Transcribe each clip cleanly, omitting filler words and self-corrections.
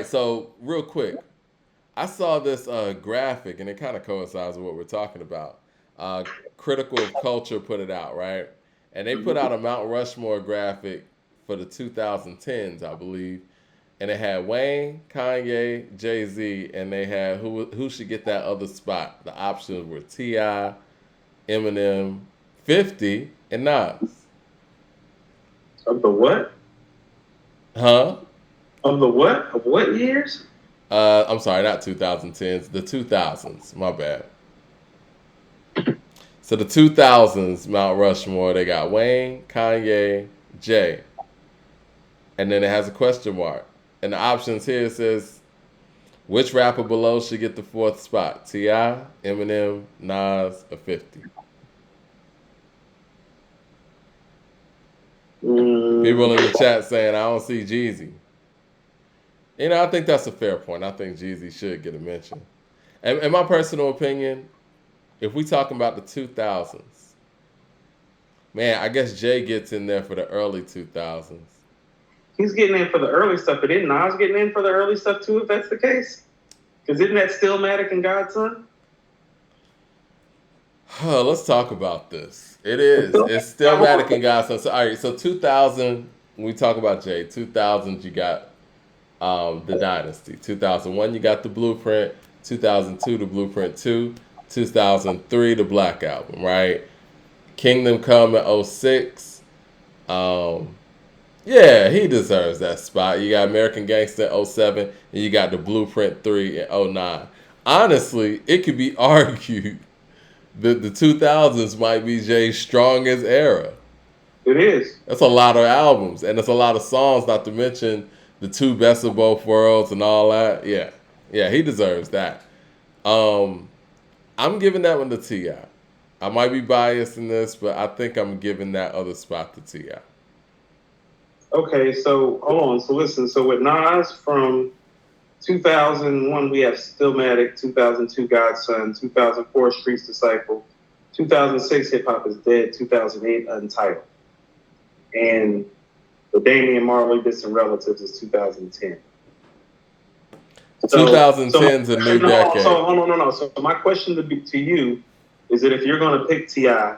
right, so real quick, I saw this graphic, and it kind of coincides with what we're talking about. Uh, Critical of Culture put it out, right? And they put Mhm. out a Mount Rushmore graphic for the 2010s, I believe. And it had Wayne, Kanye, Jay Z, and they had who should get that other spot. The options were Ti, Eminem, 50, and Nas. Of the what? Huh? Of the what? Of what years? I'm sorry, not 2010s, the 2000s. My bad. So the 2000s Mount Rushmore, they got Wayne, Kanye, Jay, and then it has a question mark. And the options here says which rapper below should get the fourth spot? Ti, Eminem, Nas, or 50? People in the Mm, chat saying I don't see Jeezy. I think that's a fair point. I think Jeezy should get a mention. And in my personal opinion, if we talking about the 2000s, man, I guess Jay gets in there for the early 2000s. he's getting in for the early stuff, but isn't Nas getting in for the early stuff too? If that's the case, because isn't that Stillmatic and Godson? Let's talk about this. It is. It's still Matic and Godson. So, all right. So 2000, when we talk about Jay, 2000 you got the Dynasty. 2001 you got the Blueprint. 2002 the Blueprint 2. 2003 the Black Album. Right. Kingdom Come in '06. Um, yeah, he deserves that spot. You got American Gangster in '07, and you got the Blueprint 3 in '09. Honestly, it could be argued the 2000s might be Jay's strongest era. It is. That's a lot of albums, and it's a lot of songs, not to mention the two best of both worlds and all that. Yeah, yeah, he deserves that. Um, I'm giving that one to Ti. I might be biased in this, but I think I'm giving that other spot to Ti. Okay, so hold on. So listen. So with Nas from 2001, we have Stillmatic. 2002, Godson. 2004, Streets Disciple. 2006, Hip Hop is Dead. 2008, Untitled. And the Damian Marley Distant Relatives is 2010. So 2010's a new no, decade. so hold on, no. So my question to you is that if you're going to pick Ti,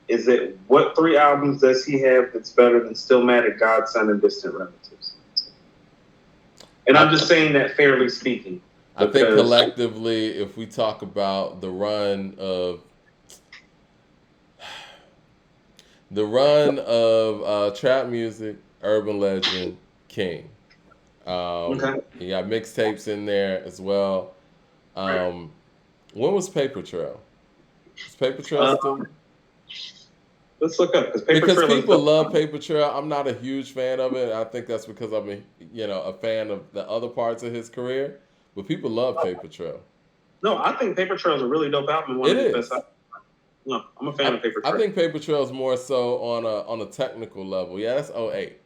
is it what three albums does he have that's better than Stillmatic, Godson, and Distant Relatives? And I'm just saying that fairly speaking. I think collectively, if we talk about the run of trap music, urban legend, King. Okay. You got mixtapes in there as well. When was Paper Trail? Is Paper Trail still? Let's look up Because people love Paper Trail. I'm not a huge fan of it. I think that's because I'm a fan of the other parts of his career. But people love Paper Trail. No, I think Paper Trail is a really dope album. It is. No, I'm a fan of Paper Trail. I think Paper Trail is more so on a technical level. Yeah, that's '08.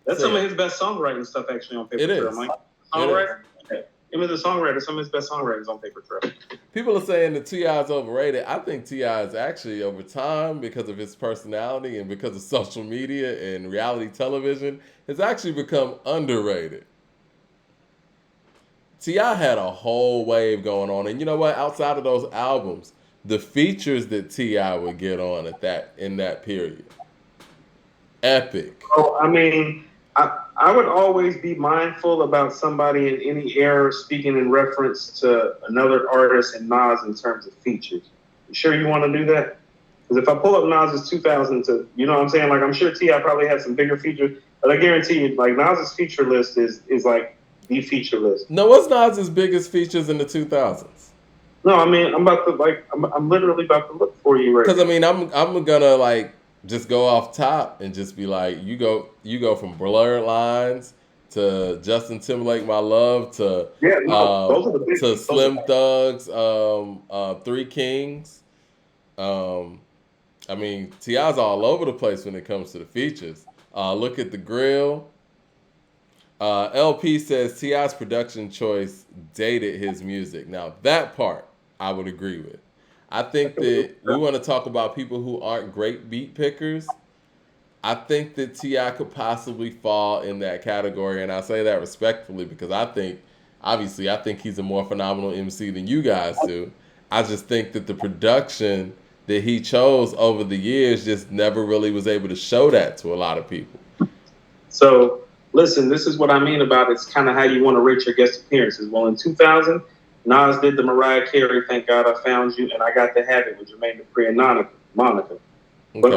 That's some of his best songwriting stuff actually on Paper Trail. Like, songwriter? Okay. Him as a songwriter, some of his best songwriters on Paper Trail. People are saying that Ti is overrated. I think Ti is actually over time because of his personality and because of social media and reality television has actually become underrated. Ti had a whole wave going on, and you know what? Outside of those albums, the features that Ti would get on in that period, epic. Oh, I mean, I would always be mindful about somebody in any era speaking in reference to another artist and Nas in terms of features. You sure you want to do that? Because if I pull up Nas's 2000 to, you know what I'm saying? Like, I'm sure Ti probably had some bigger features, but I guarantee you, like, Nas's feature list is like the feature list. No, what's Nas's biggest features in the 2000s? No, I mean, I'm literally about to look for you right now. Because I mean, I'm gonna like just go off top and just be like, you go from Blurred Lines to Justin Timberlake, My Love to those are the big to Slim Thugs, Three Kings. I mean, Ti's all over the place when it comes to the features. Look at the grill. LP says Ti's production choice dated his music. Now that part I would agree with. I think that we want to talk about people who aren't great beat pickers. I think that Ti could possibly fall in that category, and I say that respectfully because obviously, I think he's a more phenomenal MC than you guys do. I just think that the production that he chose over the years just never really was able to show that to a lot of people. So listen, this is what I mean about it's kind of how you want to rate your guest appearances. Well, in 2000, Nas did the Mariah Carey "Thank God I Found You," and I got to have it with Jermaine Dupri and Monica. But Okay.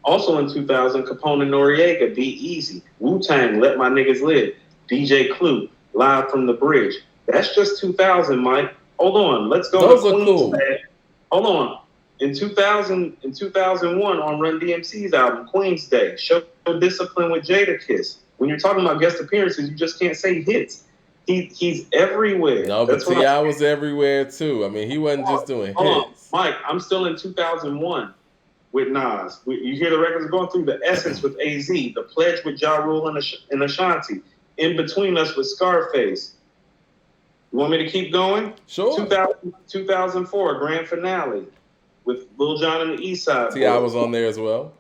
also in 2000, Capone and Noriega, "Be Easy," Wu-Tang, "Let My Niggas Live," DJ Clue, "Live from the Bridge." That's just 2000, Mike. Hold on, let's go Those to are Queen's cool. Day. Hold on. In 2001, on Run DMC's album Queen's Day, "Show Discipline" with Jadakiss. When you're talking about guest appearances, you just can't say hits. He's everywhere. No, but That's what Ti was everywhere too. I mean, he wasn't just doing hold on, hits. Mike. I'm still in 2001 with Nas. You hear the records going through the Essence with AZ, the Pledge with Ja Rule and Ashanti, In Between Us with Scarface. You want me to keep going? Sure. 2004 Grand Finale with Lil Jon and the East Side Ti Boys. was on there as well.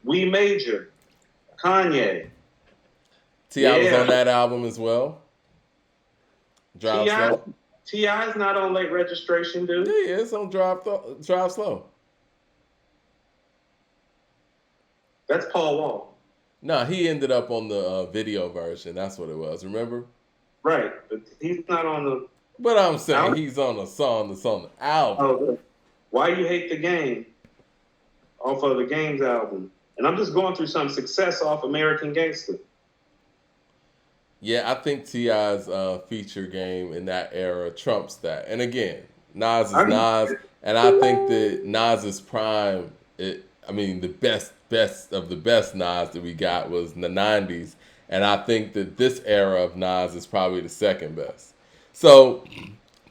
We Major, Kanye. Ti was on that album as well. Drive Slow. T.I.'s not on Late Registration, dude. Yeah, yeah, it's on Drive Slow. That's Paul Wall. No, he ended up on the video version. That's what it was. Remember? Right, but he's not on the. But I'm saying album. he's on a song that's on the album. Oh, Why You Hate the Game off of the Games album. And I'm just going through some success off American Gangster. Yeah, I think Ti's feature game in that era trumps that. And again, Nas is Nas, and I think that Nas's prime. I mean, the best of the best Nas that we got was in the '90s, and I think that this era of Nas is probably the second best. So,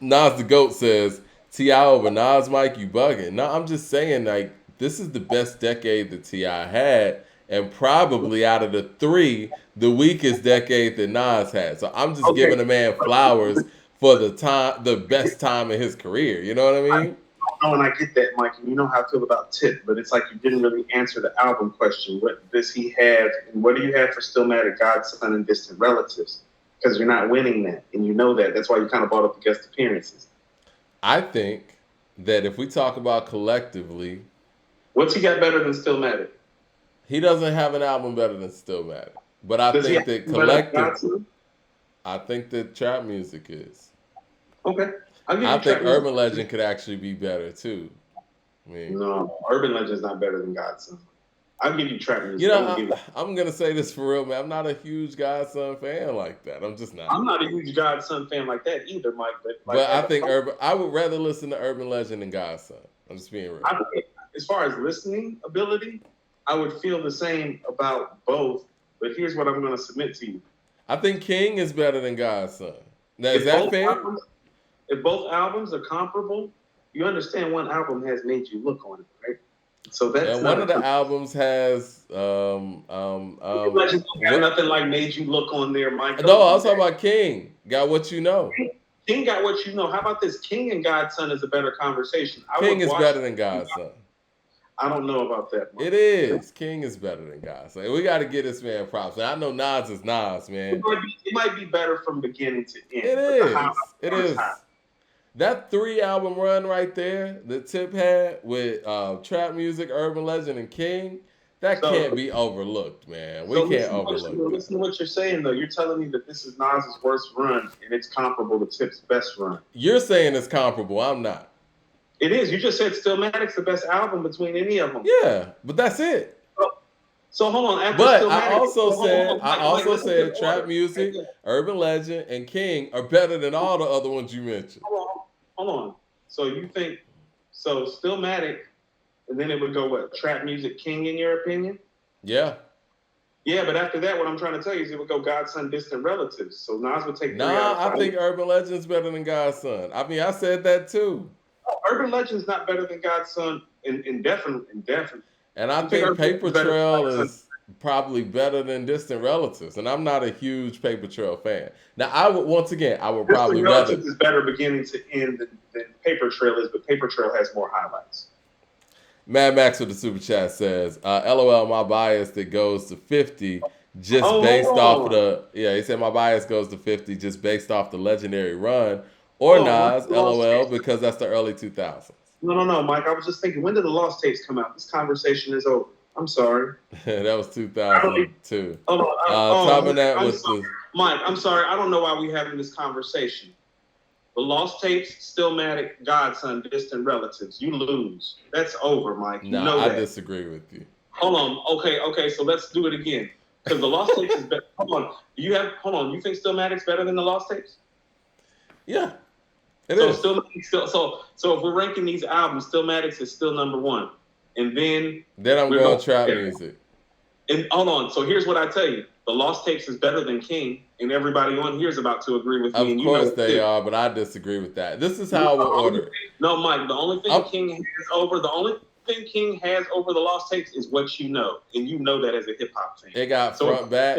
Nas the Goat says Ti over Nas, Mike, you bugging? No, I'm just saying like this is the best decade that Ti had, and probably out of the three, the weakest decade that Nas had. So I'm just giving the man flowers for the best time in his career. You know what I mean? And I get that, Mike, and you know how I feel about Tip, but it's like you didn't really answer the album question. What does he have, and what do you have for Stillmatic, Godson, and Distant Relatives? Because you're not winning that, and you know that. That's why you kind of brought up the guest appearances. I think that if we talk about collectively, what's he got better than Stillmatic? He doesn't have an album better than Stillmatic, but I think that collective. I think that trap music is. Okay. I think Urban Legend could actually be better too. I mean, no, Urban Legend's not better than Godson. I'll give you trap music. You know, I'm gonna say this for real, man. I'm not a huge Godson fan like that. I'm just not. I'm not a huge Godson fan like that either, Mike. But I think I would rather listen to Urban Legend than Godson. I'm just being real. As far as listening ability, I would feel the same about both. But here's what I'm going to submit to you. I think King is better than Godson. Now, is that fair? If both albums are comparable, you understand one album has Made You Look on it, right? So that's one of the albums has Legend got nothing like Made You Look on there, Mike. No, I was talking about King. Got What You Know. King got What You Know. How about this? King and Godson is a better conversation. King is better than Godson. I don't know about that, Mike. It is. King is better than Godson. We got to get this man props. I know Nas is Nas, man. It might be better from beginning to end. It is. It is. That 3-album run right there that Tip had with trap music, Urban Legend, and King, that can't be overlooked, man. We can't overlook that. Listen to what you're saying, though. You're telling me that this is Nas's worst run, and it's comparable to Tip's best run. You're saying it's comparable. I'm not. It is. You just said Stillmatic's the best album between any of them. Yeah, but that's it. So hold on. But I also said trap music, Urban Legend, and King are better than all the other ones you mentioned. Hold on. So you think Stillmatic, and then it would go what? Trap music, King, in your opinion? Yeah. Yeah, but after that, what I'm trying to tell you is it would go Godson, Distant Relatives. So Nas would take. I think Urban Legend's better than Godson. I mean, I said that too. Oh, Urban Legend's not better than Godson, indefinitely. And I think Paper Trail is probably better than Distant Relatives, and I'm not a huge Paper Trail fan. Now, I would probably rather. Is better beginning to end than Paper Trail is, but Paper Trail has more highlights. Mad Max with the super chat says, "LOL, my bias that goes to 50 just Oh, based off of hold on. the yeah." He said my bias goes to 50 just based off the legendary run or Hold on. When Nas. did the Lost LOL, Tapes? because that's the early 2000s. No, Mike. I was just thinking, when did the Lost Tapes come out? This conversation is over. I'm sorry. That was I don't even. 2002. Hold on. Topping Mike, that I'm with sorry. the Mike, I'm sorry. I don't know why we're having this conversation. The Lost Tapes, Stillmatic, Godson, Distant Relatives. You lose. That's over, Mike. You nah, know I that. disagree with you. Hold on. Okay. So let's do it again. Because the Lost Tapes is better. Hold on. Hold on. You think Stillmatic's better than the Lost Tapes? Yeah, it So is. so if we're ranking these albums, Stillmatic is still number one. And then Then I'm we're going going trap music. and hold on. So here's what I tell you. The Lost Tapes is better than King, and everybody on here is about to agree with me, Of and you know course it they too. are, but I disagree with that. This is No, how we'll order it. no, Mike, the only thing I'm- King has over the only thing King has over the Lost Tapes is what you know, and you know that as a hip hop fan. It got So front back.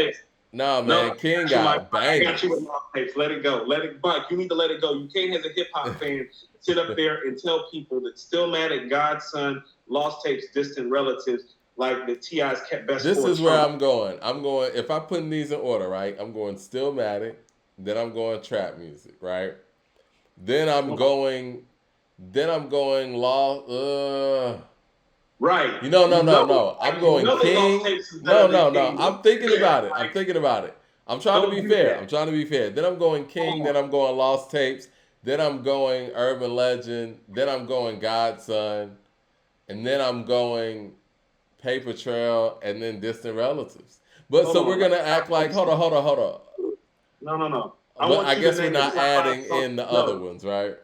No, man, King got I got bangers. you with Lost Tapes. Let it go. Let it, Mike. You need to let it go. You can't, as a hip hop fan, sit up there and tell people that Stillmatic, Godson, Lost Tapes, Distant Relatives, like the T.I.'s kept best. This for is where song. I'm going. I'm going, if I put these in order, right? I'm going Stillmatic, then I'm going trap music, right? Then I'm going Law. Right. No. I'm You going know that Lost King. Tapes is better than No. King. I'm thinking about it. Like, I'm thinking about it. I'm trying to don't be do fair. that. I'm trying to be fair. Then I'm going King. Then I'm going Lost Tapes. Then I'm going Urban Legend. Then I'm going Godson. And then I'm going Paper Trail. And then Distant Relatives. But Hold so on. we're going to act like, hold on. No. But I you guess to we're name not the top adding 5 songs. in the other ones, right?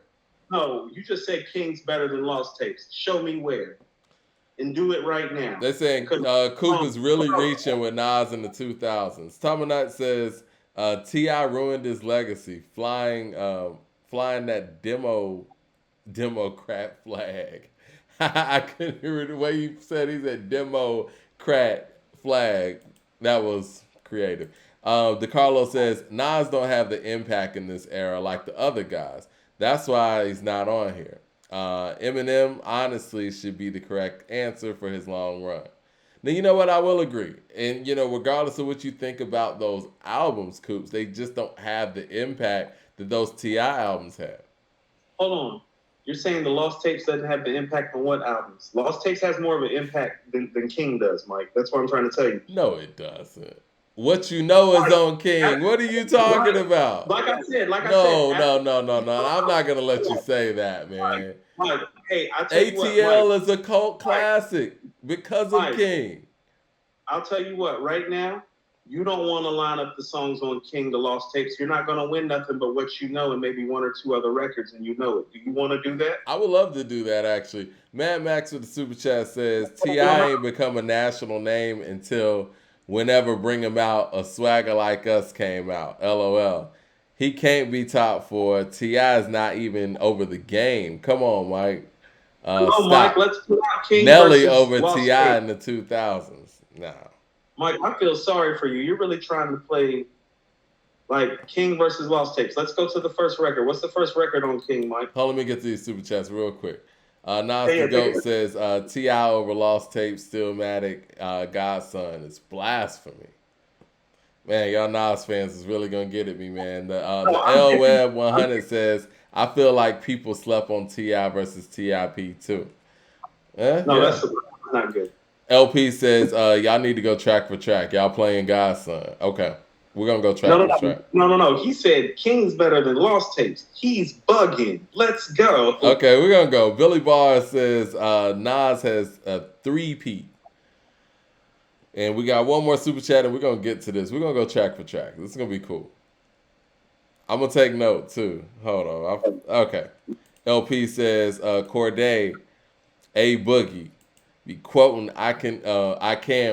No, you just said King's better than Lost Tapes. Show me where. And do it right now. They're saying Coop is really reaching with Nas in the 2000s. Tomanite says T.I. ruined his legacy, flying that Democrat flag. I couldn't hear the way you said he said Democrat flag. That was creative. DeCarlo says Nas don't have the impact in this era like the other guys. That's why he's not on here. Eminem honestly should be the correct answer for his long run. Now, you know what? I will agree. And, regardless of what you think about those albums, Coops, they just don't have the impact that those T.I. albums have. Hold on. You're saying the Lost Tapes doesn't have the impact on what albums? Lost Tapes has more of an impact than King does, Mike. That's what I'm trying to tell you. No, it doesn't. What you know is on King. What are you talking about? Like I said. No. I'm not going to let you say that, man. Mike, hey, I tell you what, ATL Mike, is a cult classic because of King. I'll tell you what, right now, you don't want to line up the songs on King, the Lost Tapes. You're not going to win nothing but what you know and maybe 1 or 2 other records, and you know it. Do you want to do that? I would love to do that, actually. Mad Max with the super chat says T.I. ain't become a national name until whenever Bring 'Em Out, A Swagger Like Us came out. LOL. He can't be top 4. T.I. is not even over the game. Come on, Mike. Stop. Mike, let's put out King Nelly versus over Lost T.I. Tapes. in the 2000s. Nah. Mike, I feel sorry for you. You're really trying to play like King versus Lost Tapes. Let's go to the first record. What's the first record on King, Mike? Hold on, let me get to these super chats real quick. Nas the Goat says T.I. over Lost Tapes, Stillmatic, Godson. It's blasphemy. Man, y'all Nas fans is really going to get at me, man. The L Web 100 says, I feel like people slept on T.I. versus T.I.P. too. That's not good. LP says, y'all need to go track for track. Y'all playing Godson. Okay. We're going to go track for track. No. He said King's better than Lost Tapes. He's bugging. Let's go. Okay, we're going to go. Billy Barr says Nas has a 3-peat. And we got one more super chat, and we're going to get to this. We're going to go track for track. This is going to be cool. I'm going to take note, too. Hold on. Okay. LP says, Corday, A Boogie. Be quoting I can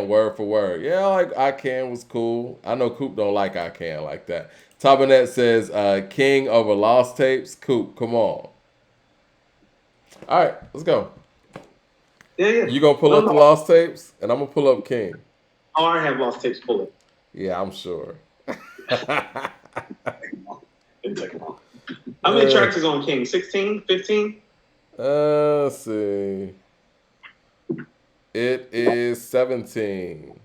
word for word. Yeah, like I can was cool. I know Coop don't like I can like that. Tobinet says King over Lost Tapes. Coop, come on. All right, let's go. Yeah. You gonna pull up the Lost Tapes, and I'm gonna pull up King. Oh, I have Lost Tapes pull it. Yeah, I'm sure. How many tracks is on King? 16, 15? Let's see. It is 17.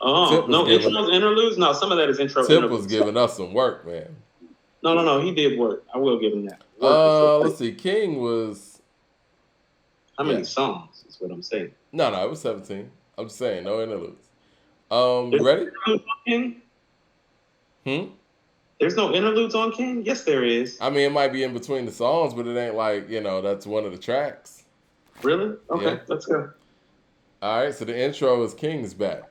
Oh, Tip was no giving intros, interludes? No, some of that is intro, Tip was interludes. giving us some work, man. No. He did work. I will give him that. Work for sure. Let's see. King was How yeah. many songs is what I'm saying. No, it was 17. I'm just saying, no interludes. There's no Ready? interludes on King? Hmm. There's no interludes on King? Yes, there is. I mean, it might be in between the songs, but it ain't like that's one of the tracks. Really? Yeah. Okay, let's go. All right. So the intro is King's back.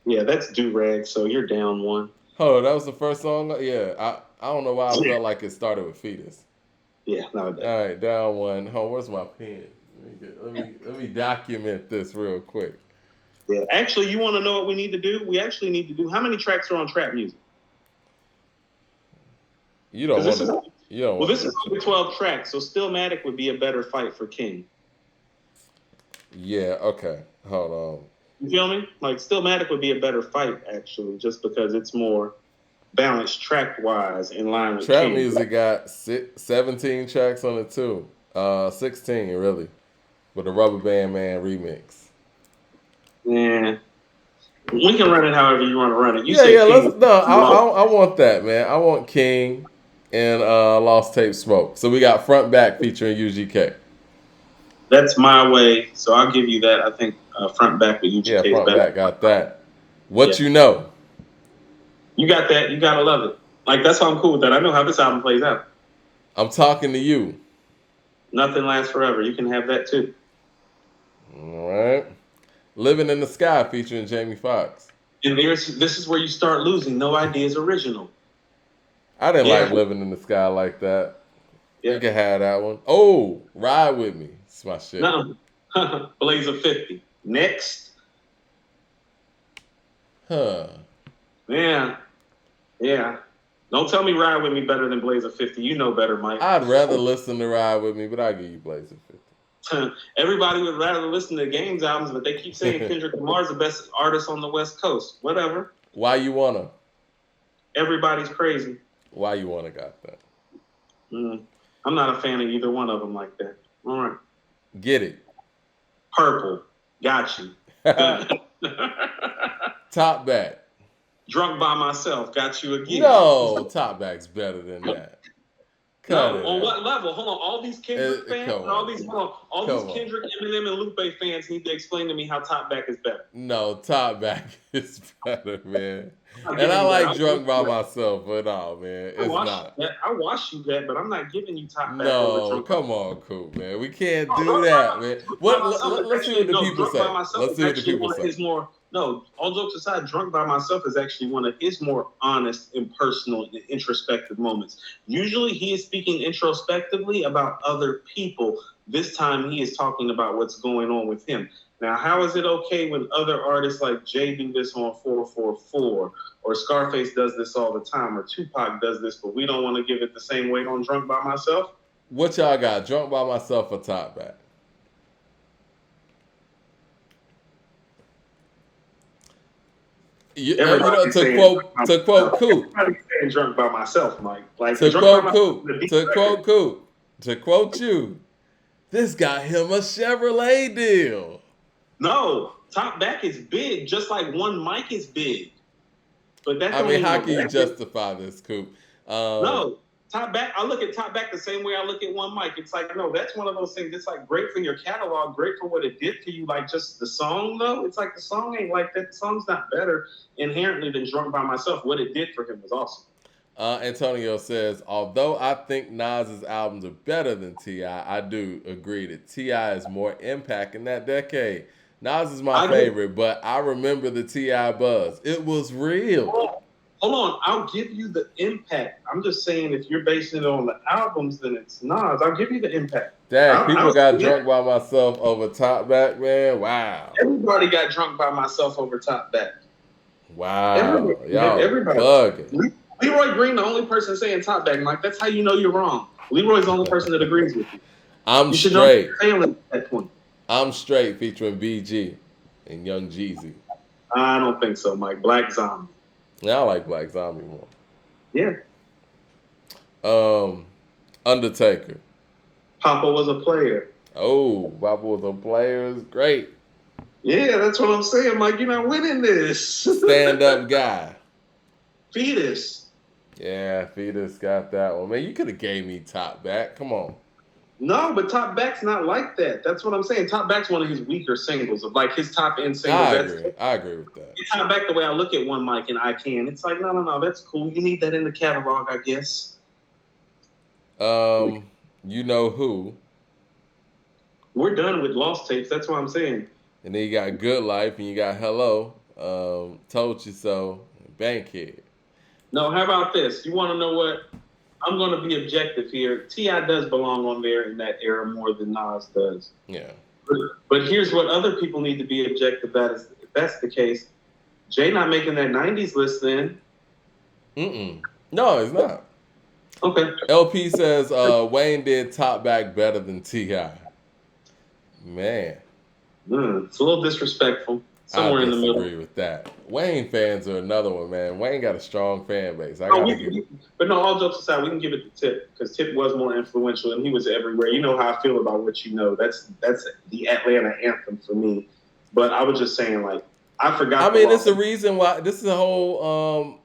Yeah, that's Do Rag, so you're down one. Oh, that was the first song. Yeah. I don't know why I felt like it started with Fetus. Yeah, no, it All right, down one. Where's my pen? Let me document this real quick. Yeah, actually, you want to know what we need to do? We actually need to do. How many tracks are on trap music? You don't want to. You don't want. Well, this is only 12 tracks, so Stillmatic would be a better fight for King. Yeah. Okay. Hold on. You feel me? Like Stillmatic would be a better fight actually, just because it's more balanced track wise in line with Trap King. music got 17 tracks on it too. 16 really, with the Rubber Band Man remix. Yeah. We can run it however you want to run it. I want that, man. I want King and Lost Tape Smoke. So we got Front Back featuring UGK. That's my way, so I'll give you that. I think Front Back with UGK Yeah, is Front better. Back got that. What you know? You got that. You gotta love it. Like that's why I'm cool with that. I know how this album plays out. I'm talking to you. Nothing lasts forever. You can have that too. All right. Living in the Sky featuring Jamie Foxx. And this is where you start losing. No Idea is original. I didn't like Living in the Sky like that. Yeah. You can have that one. Oh, Ride With Me. It's my shit. No. Blaze of 50. Next. Huh. Yeah. Don't tell me Ride With Me better than Blaze of 50. You know better, Mike. I'd rather listen to Ride With Me, but I'll give you Blaze of 50. Everybody would rather listen to Games albums, but they keep saying Kendrick Lamar's the best artist on the West Coast. Whatever. Why you wanna? Everybody's crazy. Why you wanna got that? I'm not a fan of either one of them like that. All right. Get it. Purple. Got you. Top Back. Drunk by Myself. Got you again. No, Top Back's better than that. On what level? Hold on. All these Kendrick fans, all these Kendrick, Eminem, and Lupe fans need to explain to me how Top Back is better. No, Top Back is better, man. And I like Drunk by Myself, but no, man, it's not. I watched you that, but I'm not giving you Top Back. No, come on, cool, man. We can't do that, man. Let's see what the people say. Let's see what the people say. No, all jokes aside, Drunk by Myself is actually one of his more honest and personal and introspective moments. Usually he is speaking introspectively about other people. This time he is talking about what's going on with him. Now, how is it okay when other artists like Jay do this on 444, or Scarface does this all the time, or Tupac does this, but we don't want to give it the same weight on Drunk by Myself? What y'all got, Drunk by Myself or Top Back? To quote Coop. I'm saying Drunk by Myself, Mike. Like to quote Coop. To quote you. This got him a Chevrolet deal. No, Top Back is big, just like One Mic is big. But that's how can you justify this, Coop? No, Top Back. I look at Top Back the same way I look at One Mic. It's like, no, that's one of those things. It's like great for your catalog, great for what it did for you. Like just the song, though. It's like the song ain't like that. The song's not better inherently than Drunk by Myself. What it did for him was awesome. Antonio says, although I think Nas's albums are better than T.I., I do agree that T.I. has more impact in that decade. Nas is my favorite, but I remember the T.I. buzz. It was real. Hold on. I'll give you the impact. I'm just saying if you're basing it on the albums, then it's Nas. I'll give you the impact. Dang, people got Drunk by Myself over Top Back, man. Wow. Everybody got Drunk by Myself over Top Back. Wow. Everybody. Bugging. Leroy Green, the only person saying Top Back, Mike. That's how you know you're wrong. Leroy's the only person that agrees with you. I'm straight. Failing at that point. I'm Straight featuring BG and Young Jeezy. I don't think so, Mike. Black Zombie. Yeah, I like Black Zombie more. Yeah. Undertaker. Papa Was a Player. Oh, Papa Was a Player is great. Yeah, that's what I'm saying. Like, you're not winning this. Stand up guy. Fetus. Yeah, Fetus got that one. Man, you could have gave me Top Back. Come on. No, but Top Back's not like that. That's what I'm saying. Top Back's one of his weaker singles, of like his top end singles. I agree with that. Top Back, the way I look at One Mic and I Can, it's like, no, that's cool. You need that in the catalog, I guess. You know who? We're done with Lost Tapes. That's what I'm saying. And then you got Good Life, and you got Hello, Told You So, Bankhead. No, how about this? You want to know what? I'm going to be objective here. T.I. does belong on there in that era more than Nas does. Yeah. But here's what other people need to be objective about. Is if that's the case, Jay not making that 90s list then. No, it's not. Okay. LP says Wayne did Top Back better than T.I. Man. It's a little disrespectful. Somewhere in the middle. I disagree with that. Wayne fans are another one, man. Wayne got a strong fan base. But no, all jokes aside, we can give it to Tip because Tip was more influential and he was everywhere. You know how I feel about what you know. That's the Atlanta anthem for me. But I was just saying, like, I forgot. I mean, it's the reason why this whole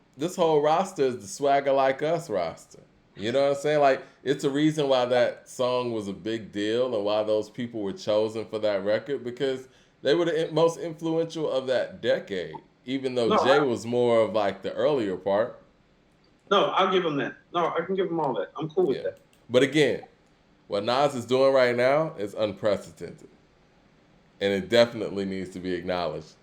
roster is the Swagger Like Us roster. You know what I'm saying? Like, it's a reason why that song was a big deal and why those people were chosen for that record, because they were the most influential of that decade, even though Jay was more of like the earlier part. No, I'll give him that. No, I can give him all that. I'm cool with that. But again, what Nas is doing right now is unprecedented. And it definitely needs to be acknowledged.